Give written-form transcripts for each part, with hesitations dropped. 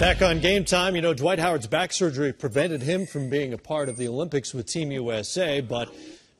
Back on Game Time, you know, Dwight Howard's back surgery prevented him from being a part of the Olympics with Team USA, but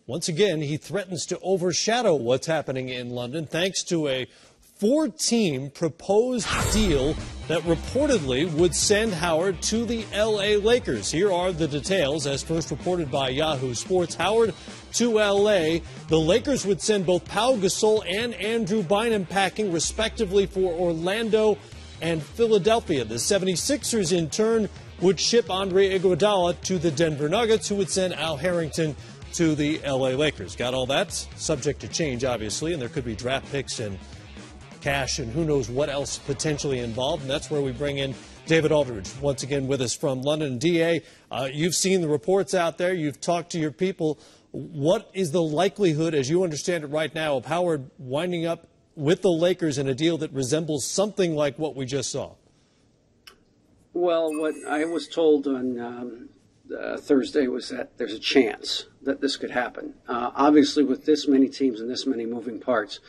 once again, he threatens to overshadow what's happening in London thanks to a four-team proposed deal that reportedly would send Howard to the LA Lakers. Here are the details, as first reported by Yahoo Sports. Howard to LA. The Lakers would send both Pau Gasol and Andrew Bynum packing, respectively, for Orlando and Philadelphia. The 76ers, in turn, would ship Andre Iguodala to the Denver Nuggets, who would send Al Harrington to the LA Lakers. Got all that? Subject to change, obviously, and there could be draft picks and cash and who knows what else potentially involved. And that's where we bring in David Aldridge, once again with us from London. DA, you've seen the reports out there. You've talked to your people. What is the likelihood, as you understand it right now, of Howard winding up with the Lakers in a deal that resembles something like what we just saw? Well, what I was told on Thursday was that there's a chance that this could happen. Obviously, with this many teams and this many moving parts,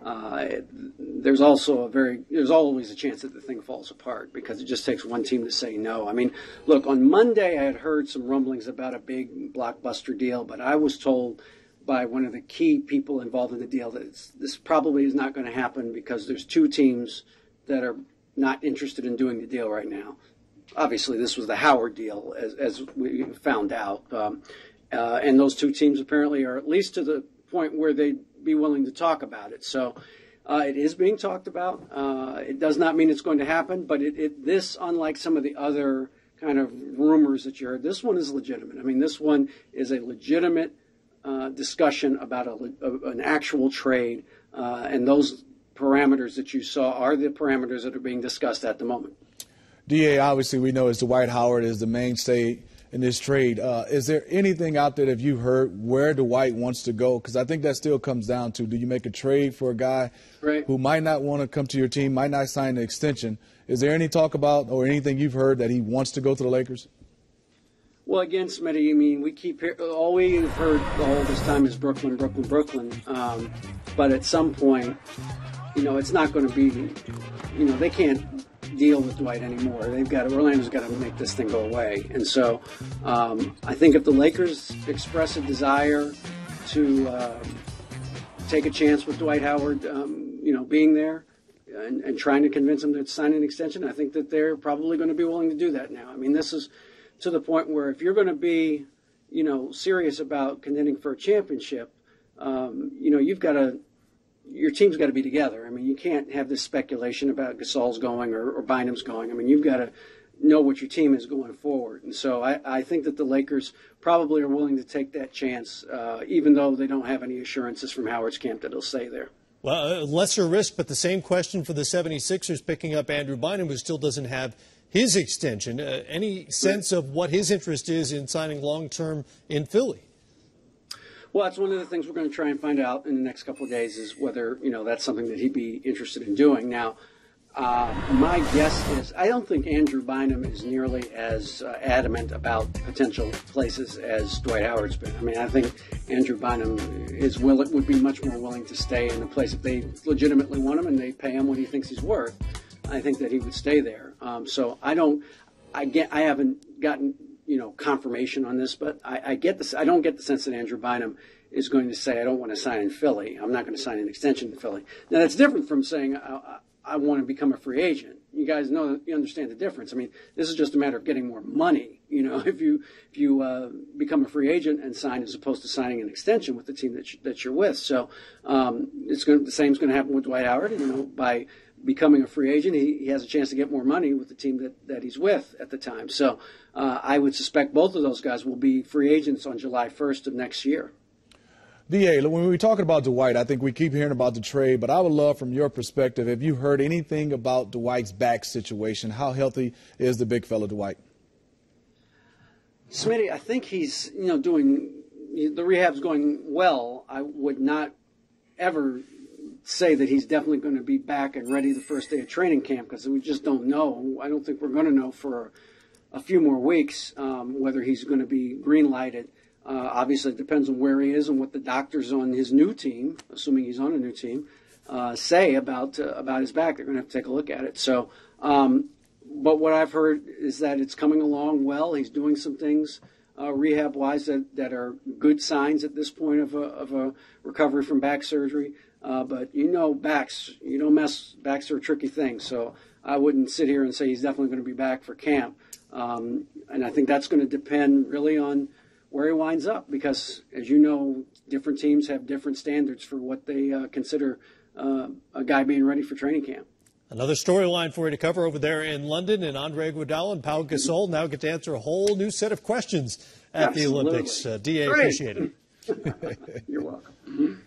there's always a chance that the thing falls apart because it just takes one team to say no. I mean, look, on Monday I had heard some rumblings about a big blockbuster deal, but I was told by one of the key people involved in the deal that this probably is not going to happen because there's two teams that are not interested in doing the deal right now. Obviously, this was the Howard deal, as we found out. And those two teams apparently are at least to the point where they'd be willing to talk about it. So it is being talked about. It does not mean it's going to happen, but this, unlike some of the other kind of rumors that you heard, this one is legitimate. I mean, this one is a legitimate discussion about an actual trade, and those parameters that you saw are the parameters that are being discussed at the moment. DA, obviously we know as Dwight Howard is the mainstay in this trade. Is there anything out there that you've heard where Dwight wants to go? Because I think that still comes down to, do you make a trade for a guy who might not want to come to your team, might not sign an extension? Is there any talk about or anything you've heard that he wants to go to the Lakers? Well, again, Smitty, I mean, all we've heard all this time is Brooklyn, Brooklyn, Brooklyn. But at some point, you know, it's not going to be, you know, they can't deal with Dwight anymore. Orlando's got to make this thing go away. And so I think if the Lakers express a desire to take a chance with Dwight Howard, you know, being there and trying to convince him to sign an extension, I think that they're probably going to be willing to do that now. I mean, this is to the point where if you're going to be, you know, serious about contending for a championship, you know, your team's got to be together. I mean, you can't have this speculation about Gasol's going or Bynum's going. I mean, you've got to know what your team is going forward. And so I think that the Lakers probably are willing to take that chance, even though they don't have any assurances from Howard's camp that he'll stay there. Well, lesser risk, but the same question for the 76ers picking up Andrew Bynum, who still doesn't have his extension. Any sense of what his interest is in signing long-term in Philly? Well, that's one of the things we're going to try and find out in the next couple of days is whether, you know, that's something that he'd be interested in doing. Now, my guess is I don't think Andrew Bynum is nearly as adamant about potential places as Dwight Howard's been. I mean, I think Andrew Bynum would be much more willing to stay in a place if they legitimately want him and they pay him what he thinks he's worth. I think that he would stay there. So I haven't gotten, you know, confirmation on this, but I don't get the sense that Andrew Bynum is going to say, I don't want to sign in Philly. I'm not going to sign an extension in Philly. Now, that's different from saying I want to become a free agent. You guys know, you understand the difference. I mean, this is just a matter of getting more money. You know, if you become a free agent and sign as opposed to signing an extension with the team that you're with. So the same's going to happen with Dwight Howard. You know, by becoming a free agent, he has a chance to get more money with the team that he's with at the time. So I would suspect both of those guys will be free agents on July 1st of next year. DA, when we're talking about Dwight, I think we keep hearing about the trade, but I would love from your perspective, have you heard anything about Dwight's back situation? How healthy is the big fella Dwight? Smitty, I think he's, you know, the rehab's going well. I would not ever say that he's definitely going to be back and ready the first day of training camp because we just don't know. I don't think we're going to know for a few more weeks whether he's going to be green-lighted. Obviously, it depends on where he is and what the doctors on his new team, assuming he's on a new team, say about his back. They're going to have to take a look at it. So But what I've heard is that it's coming along well. He's doing some things rehab-wise that are good signs at this point of a recovery from back surgery. But backs, backs are a tricky thing. So I wouldn't sit here and say he's definitely going to be back for camp. And I think that's going to depend really on where he winds up because, as you know, different teams have different standards for what they consider a guy being ready for training camp. Another storyline for you to cover over there in London, and Andre Iguodala and Pau Gasol now get to answer a whole new set of questions at the Olympics. DA, appreciate it. You're welcome.